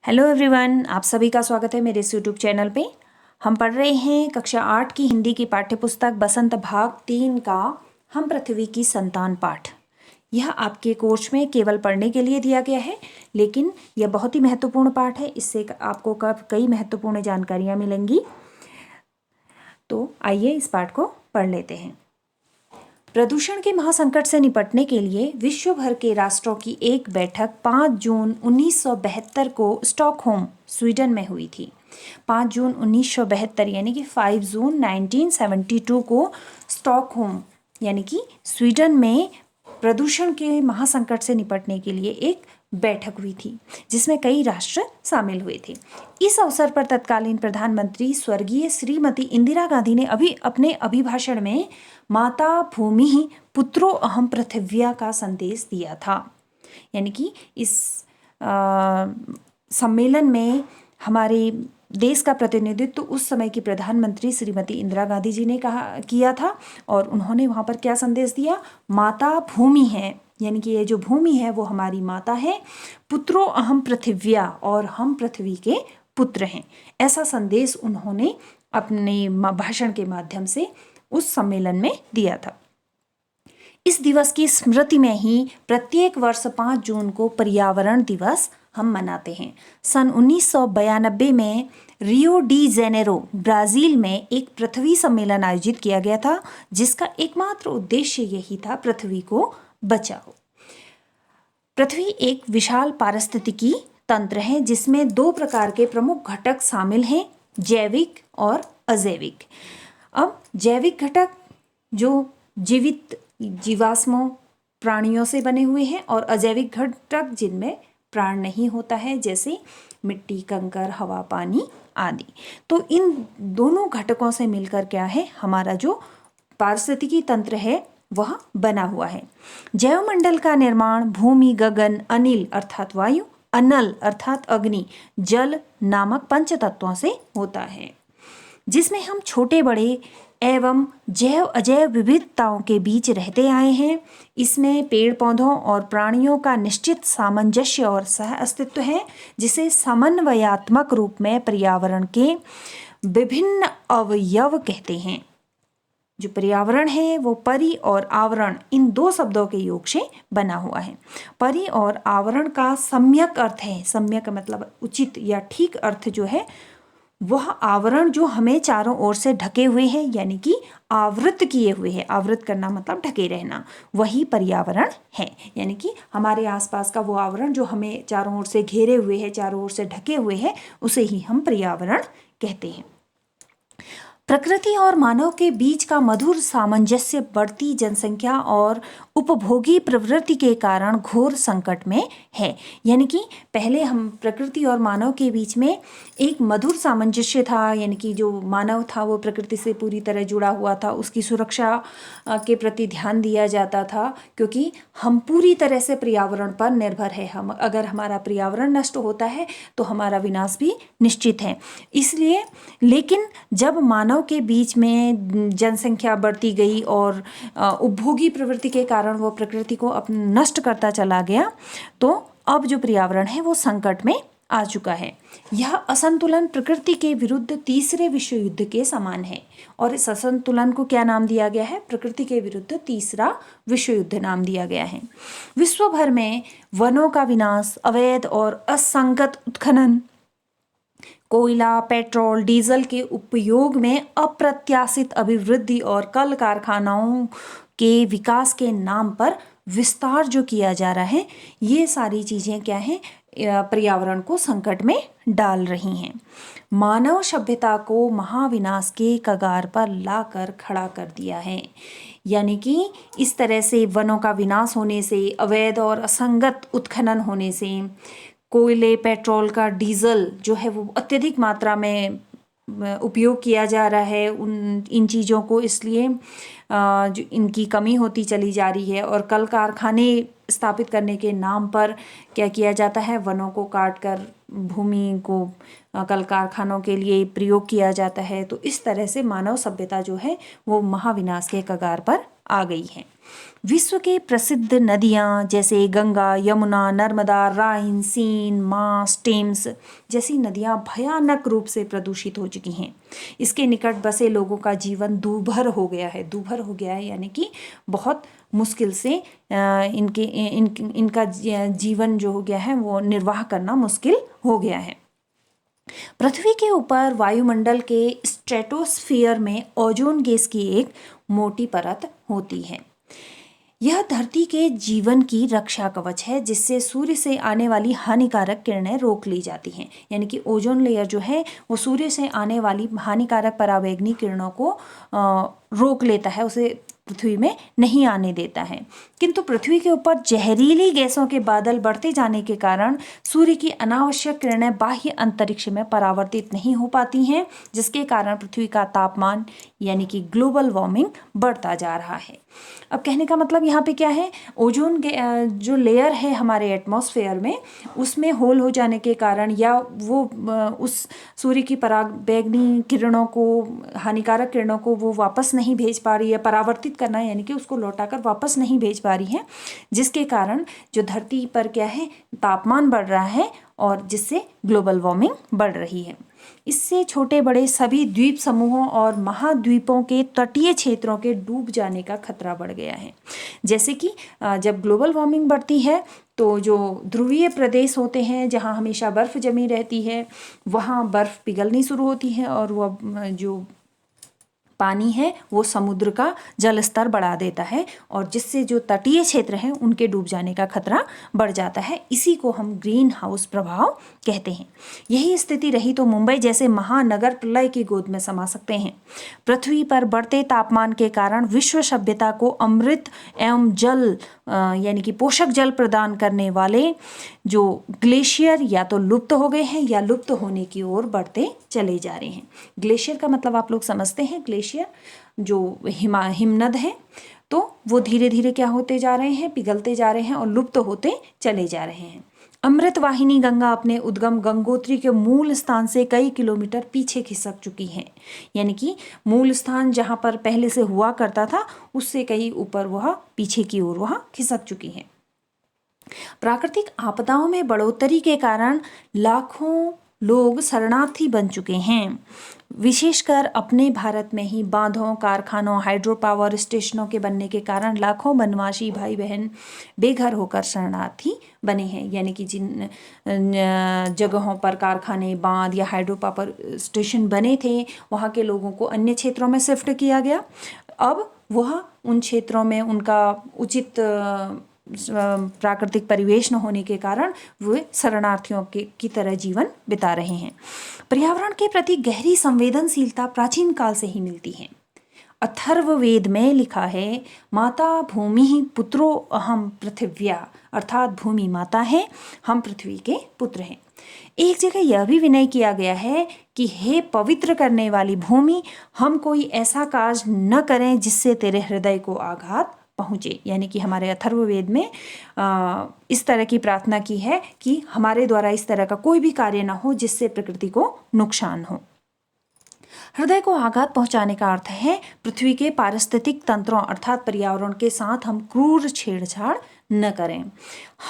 Hello everyone, आप सभी का स्वागत है मेरे इस यूट्यूब चैनल पे। हम पढ़ रहे हैं कक्षा 8 की हिंदी की पाठ्यपुस्तक बसंत भाग 3 का हम पृथ्वी की संतान पाठ। यह आपके कोर्स में केवल पढ़ने के लिए दिया गया है, लेकिन यह बहुत ही महत्वपूर्ण पाठ है। इससे आपको कई महत्वपूर्ण जानकारियाँ मिलेंगी। तो आइए इस पाठ को पढ़ लेते हैं। प्रदूषण के महासंकट से निपटने के लिए विश्व भर के राष्ट्रों की एक बैठक 5 जून 1972 को स्टॉकहोम, स्वीडन में हुई थी। 5 जून 1972 यानी कि 5 जून 1972 को स्टॉकहोम यानी कि स्वीडन में प्रदूषण के महासंकट से निपटने के लिए एक बैठक हुई थी, जिसमें कई राष्ट्र शामिल हुए थे। इस अवसर पर तत्कालीन प्रधानमंत्री स्वर्गीय श्रीमती इंदिरा गांधी ने अपने अभिभाषण में माता भूमि पुत्रो अहम पृथिव्या का संदेश दिया था। यानी कि इस सम्मेलन में हमारे देश का प्रतिनिधित्व उस समय की प्रधानमंत्री श्रीमती इंदिरा गांधी जी ने किया था, और उन्होंने वहाँ पर क्या संदेश दिया? माता भूमि है, यानी कि ये जो भूमि है वो हमारी माता है, पुत्रो अहम पृथिव्या, और हम पृथ्वी के पुत्र हैं। ऐसा संदेश उन्होंने अपने भाषण के माध्यम से उस सम्मेलन में दिया था। इस दिवस की स्मृति में ही प्रत्येक वर्ष 5 जून को पर्यावरण दिवस हम मनाते हैं। सन 1992 में रियो डी जेनेरो, ब्राज़ील में एक पृथ्वी सम्मेलन आयोजित किया गया था, जिसका एकमात्र उद्देश्य यही था, पृथ्वी को बचाओ। पृथ्वी एक विशाल पारिस्थितिकी तंत्र है, जिसमें 2 प्रकार के प्रमुख घटक शामिल हैं, जैविक और अजैविक। अब जैविक घटक जो जीवित जीवाश्मों प्राणियों से बने हुए हैं, और अजैविक घटक जिनमें प्राण नहीं होता है, जैसे मिट्टी, कंकर, हवा, पानी आदि। तो इन दोनों घटकों से मिलकर क्या है, हमारा जो पारिस्थितिकी तंत्र है वह बना हुआ है। जैवमंडल का निर्माण भूमि, गगन, अनिल अर्थात वायु, अनल अर्थात अग्नि, जल नामक पंच तत्वों से होता है, जिसमें हम छोटे बड़े एवं जैव अजैव विविधताओं के बीच रहते आए हैं। इसमें पेड़ पौधों और प्राणियों का निश्चित सामंजस्य और सह अस्तित्व है, जिसे समन्वयात्मक रूप में पर्यावरण के विभिन्न अवयव कहते हैं। जो पर्यावरण है वो परि और आवरण, इन 2 शब्दों के योग से बना हुआ है। परि और आवरण का सम्यक अर्थ है, सम्यक मतलब उचित या ठीक अर्थ जो है, वह आवरण जो हमें चारों ओर से ढके हुए हैं, यानी कि आवृत किए हुए हैं। आवृत करना मतलब ढके रहना, वही पर्यावरण है। यानी कि हमारे आसपास का वो आवरण जो हमें चारों ओर से घेरे हुए है, चारों ओर से ढके हुए है, उसे ही हम पर्यावरण कहते हैं। प्रकृति और मानव के बीच का मधुर सामंजस्य बढ़ती जनसंख्या और उपभोगी प्रवृत्ति के कारण घोर संकट में है। यानी कि पहले हम प्रकृति और मानव के बीच में एक मधुर सामंजस्य था, यानी कि जो मानव था वो प्रकृति से पूरी तरह जुड़ा हुआ था, उसकी सुरक्षा के प्रति ध्यान दिया जाता था, क्योंकि हम पूरी तरह से पर्यावरण पर निर्भर है। हम अगर हमारा पर्यावरण नष्ट होता है तो हमारा विनाश भी निश्चित है। इसलिए लेकिन जब मानव के बीच में जनसंख्या बढ़ती गई और उपभोगी प्रवृत्ति के कारण वो प्रकृति को नष्ट करता चला गया, तो अब जो पर्यावरण है वो संकट में आ चुका है। यह असंतुलन प्रकृति के विरुद्ध तीसरे विश्व युद्ध के समान है, और इस असंतुलन को क्या नाम दिया गया है? प्रकृति के विरुद्ध तीसरा विश्व युद्ध नाम दिया गया है। विश्व भर में वनों का विनाश, अवैध और असंगत उत्खनन, कोयला, पेट्रोल, डीजल के उपयोग में अप्रत्याशित अभिवृद्धि और कल कारखानाओं के विकास के नाम पर विस्तार जो किया जा रहा है, ये सारी चीज़ें क्या हैं? पर्यावरण को संकट में डाल रही हैं। मानव सभ्यता को महाविनाश के कगार पर लाकर खड़ा कर दिया है। यानी कि इस तरह से वनों का विनाश होने से, अवैध और असंगत उत्खनन होने से, कोयले, पेट्रोल का, डीजल जो है वो अत्यधिक मात्रा में उपयोग किया जा रहा है, इन चीज़ों को, इसलिए जो इनकी कमी होती चली जा रही है। और कल कारखाने स्थापित करने के नाम पर क्या किया जाता है? वनों को काट कर भूमि को कल कारखानों के लिए प्रयोग किया जाता है। तो इस तरह से मानव सभ्यता जो है वो महाविनाश के कगार पर आ गई हैं। विश्व के प्रसिद्ध नदियाँ जैसे गंगा, यमुना, नर्मदा, राइन, सीन, मास, टेम्स जैसी नदियाँ भयानक रूप से प्रदूषित हो चुकी हैं। इसके निकट बसे लोगों का जीवन दूभर हो गया है। दूभर हो गया है यानी कि बहुत मुश्किल से इनका जीवन जो हो गया है वो निर्वाह करना मुश्किल हो गया है। पृथ्वी के ऊपर वायुमंडल के स्ट्रेटोस्फियर में ओजोन गैस की एक मोटी परत होती है। यह धरती के जीवन की रक्षा कवच है, जिससे सूर्य से आने वाली हानिकारक किरणें रोक ली जाती हैं। यानी कि ओजोन लेयर जो है वो सूर्य से आने वाली हानिकारक पराबैंगनी किरणों को रोक लेता है, उसे पृथ्वी में नहीं आने देता है। किंतु पृथ्वी के ऊपर जहरीली गैसों के बादल बढ़ते जाने के कारण सूर्य की अनावश्यक किरणें बाह्य अंतरिक्ष में परावर्तित नहीं हो पाती हैं, जिसके कारण पृथ्वी का तापमान यानी कि ग्लोबल वार्मिंग बढ़ता जा रहा है। अब कहने का मतलब यहाँ पे क्या है, ओजोन जो लेयर है हमारे एटमॉस्फेयर में, उसमें होल हो जाने के कारण या वो उस सूर्य की पराबैंगनी किरणों को, हानिकारक किरणों को वो वापस नहीं भेज पा रही है, परावर्तित करना यानी कि उसको लौटाकर वापस नहीं भेज पा रही है, जिसके कारण जो धरती पर क्या है तापमान बढ़ रहा है और जिससे ग्लोबल वार्मिंग बढ़ रही है। इससे छोटे बड़े सभी द्वीप समूहों और महाद्वीपों के तटीय क्षेत्रों के डूब जाने का खतरा बढ़ गया है। जैसे कि जब ग्लोबल वार्मिंग बढ़ती है तो जो ध्रुवीय प्रदेश होते हैं जहाँ हमेशा बर्फ़ जमी रहती है, वहाँ बर्फ़ पिघलनी शुरू होती है और वह जो पानी है वो समुद्र का जल स्तर बढ़ा देता है और जिससे जो तटीय क्षेत्र हैं उनके डूब जाने का खतरा बढ़ जाता है। इसी को हम ग्रीन हाउस प्रभाव कहते हैं। यही स्थिति रही तो मुंबई जैसे महानगर प्रलय की गोद में समा सकते हैं। पृथ्वी पर बढ़ते तापमान के कारण विश्व सभ्यता को अमृत एवं जल यानी कि पोषक जल प्रदान करने वाले जो ग्लेशियर या तो लुप्त हो गए हैं या लुप्त होने की ओर बढ़ते चले जा रहे हैं। ग्लेशियर का मतलब आप लोग समझते हैं, ग्लेशियर जो हिमनद है, तो वो धीरे धीरे क्या होते जा रहे हैं, पिघलते जा रहे हैं और लुप्त होते चले जा रहे हैं। अमृत वाहिनी गंगा अपने उद्गम गंगोत्री के मूल स्थान से कई किलोमीटर पीछे खिसक चुकी है। यानी कि मूल स्थान जहाँ पर पहले से हुआ करता था उससे कहीं ऊपर वह पीछे की ओर वह खिसक चुकी है। प्राकृतिक आपदाओं में बढ़ोतरी के कारण लाखों लोग शरणार्थी बन चुके हैं। विशेषकर अपने भारत में ही बांधों, कारखानों, हाइड्रो पावर स्टेशनों के बनने के कारण लाखों वनवासी भाई बहन बेघर होकर शरणार्थी बने हैं। यानी कि जिन जगहों पर कारखाने, बांध या हाइड्रो पावर स्टेशन बने थे वहाँ के लोगों को अन्य क्षेत्रों में शिफ्ट किया गया। अब वह उन क्षेत्रों में उनका उचित प्राकृतिक परिवेश न होने के कारण वे शरणार्थियों की तरह जीवन बिता रहे हैं। पर्यावरण के प्रति गहरी संवेदनशीलता प्राचीन काल से ही मिलती है। अथर्ववेद में लिखा है, माता भूमि पुत्रो अहम पृथिव्या, अर्थात भूमि माता है, हम पृथ्वी के पुत्र हैं। एक जगह यह भी विनय किया गया है कि हे पवित्र करने वाली भूमि, हम कोई ऐसा कार्य न करें जिससे तेरे हृदय को आघात पहुँचे। यानी कि हमारे अथर्ववेद में इस तरह की प्रार्थना की है कि हमारे द्वारा इस तरह का कोई भी कार्य ना हो जिससे प्रकृति को नुकसान हो। हृदय को आघात पहुंचाने का अर्थ है पृथ्वी के पारिस्थितिक तंत्रों अर्थात पर्यावरण के साथ हम क्रूर छेड़छाड़ न करें।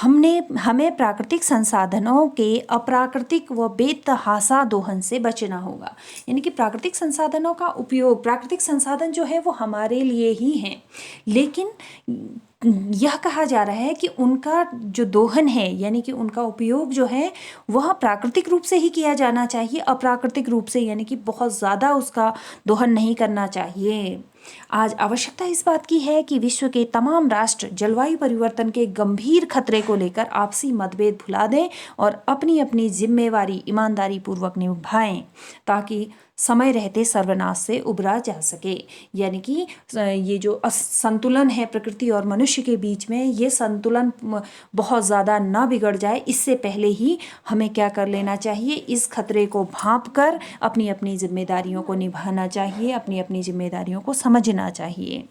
हमें प्राकृतिक संसाधनों के अप्राकृतिक व बेतहासा दोहन से बचना होगा। यानी कि प्राकृतिक संसाधनों का उपयोग, प्राकृतिक संसाधन जो है वो हमारे लिए ही हैं, लेकिन यह कहा जा रहा है कि उनका जो दोहन है यानी कि उनका उपयोग जो है वह प्राकृतिक रूप से ही किया जाना चाहिए, अप्राकृतिक रूप से यानी कि बहुत ज़्यादा उसका दोहन नहीं करना चाहिए। आज आवश्यकता इस बात की है कि विश्व के तमाम राष्ट्र जलवायु परिवर्तन के गंभीर खतरे को लेकर आपसी मतभेद भुला दें और अपनी अपनी जिम्मेवारी ईमानदारी पूर्वक निभाएं ताकि समय रहते सर्वनाश से उबरा जा सके। यानी कि ये जो असंतुलन है प्रकृति और मनुष्य के बीच में, ये संतुलन बहुत ज़्यादा ना बिगड़ जाए, इससे पहले ही हमें क्या कर लेना चाहिए, इस खतरे को भांप कर अपनी अपनी जिम्मेदारियों को निभाना चाहिए, अपनी अपनी जिम्मेदारियों को समझना चाहिए।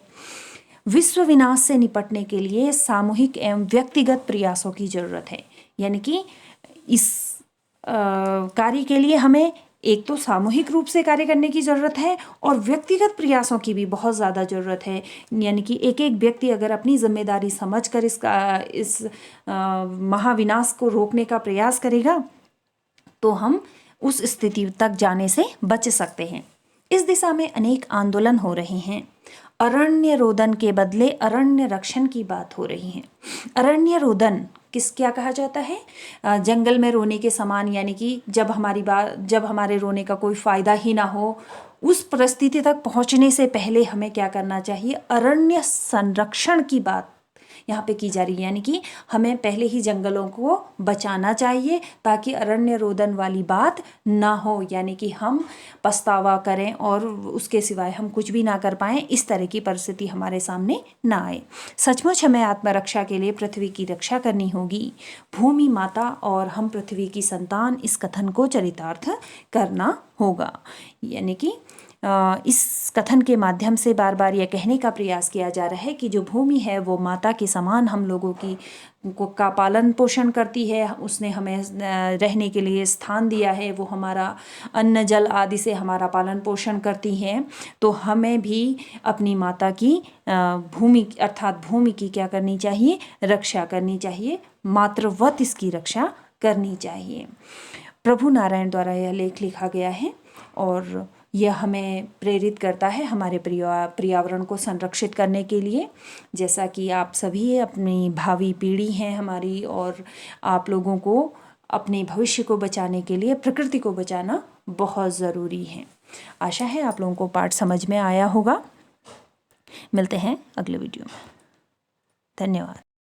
विश्व विनाश से निपटने के लिए सामूहिक एवं व्यक्तिगत प्रयासों की जरूरत है। यानी कि इस कार्य के लिए हमें एक तो सामूहिक रूप से कार्य करने की ज़रूरत है और व्यक्तिगत प्रयासों की भी बहुत ज़्यादा ज़रूरत है। यानी कि एक एक व्यक्ति अगर अपनी जिम्मेदारी समझकर इस महाविनाश को रोकने का प्रयास करेगा तो हम उस स्थिति तक जाने से बच सकते हैं। इस दिशा में अनेक आंदोलन हो रहे हैं। अरण्य रोदन के बदले अरण्य रक्षण की बात हो रही है। अरण्य रोदन क्या कहा जाता है? जंगल में रोने के समान, यानी कि जब हमारे रोने का कोई फायदा ही ना हो, उस परिस्थिति तक पहुंचने से पहले हमें क्या करना चाहिए? अरण्य संरक्षण की बात यहाँ पे की जा रही है। यानी कि हमें पहले ही जंगलों को बचाना चाहिए ताकि अरण्य रोदन वाली बात ना हो, यानी कि हम पछतावा करें और उसके सिवाय हम कुछ भी ना कर पाएं, इस तरह की परिस्थिति हमारे सामने ना आए। सचमुच हमें आत्मरक्षा के लिए पृथ्वी की रक्षा करनी होगी। भूमि माता और हम पृथ्वी की संतान, इस कथन को चरितार्थ करना होगा। यानी कि इस कथन के माध्यम से बार बार यह कहने का प्रयास किया जा रहा है कि जो भूमि है वो माता के समान हम लोगों का पालन पोषण करती है। उसने हमें रहने के लिए स्थान दिया है, वो हमारा अन्न जल आदि से हमारा पालन पोषण करती हैं। तो हमें भी अपनी माता की भूमि अर्थात भूमि की क्या करनी चाहिए? रक्षा करनी चाहिए। मातृवत इसकी रक्षा करनी चाहिए। प्रभु नारायण द्वारा यह लेख लिखा गया है और यह हमें प्रेरित करता है हमारे पर्यावरण को संरक्षित करने के लिए। जैसा कि आप सभी अपनी भावी पीढ़ी हैं हमारी, और आप लोगों को अपने भविष्य को बचाने के लिए प्रकृति को बचाना बहुत ज़रूरी है। आशा है आप लोगों को पाठ समझ में आया होगा। मिलते हैं अगले वीडियो में। धन्यवाद।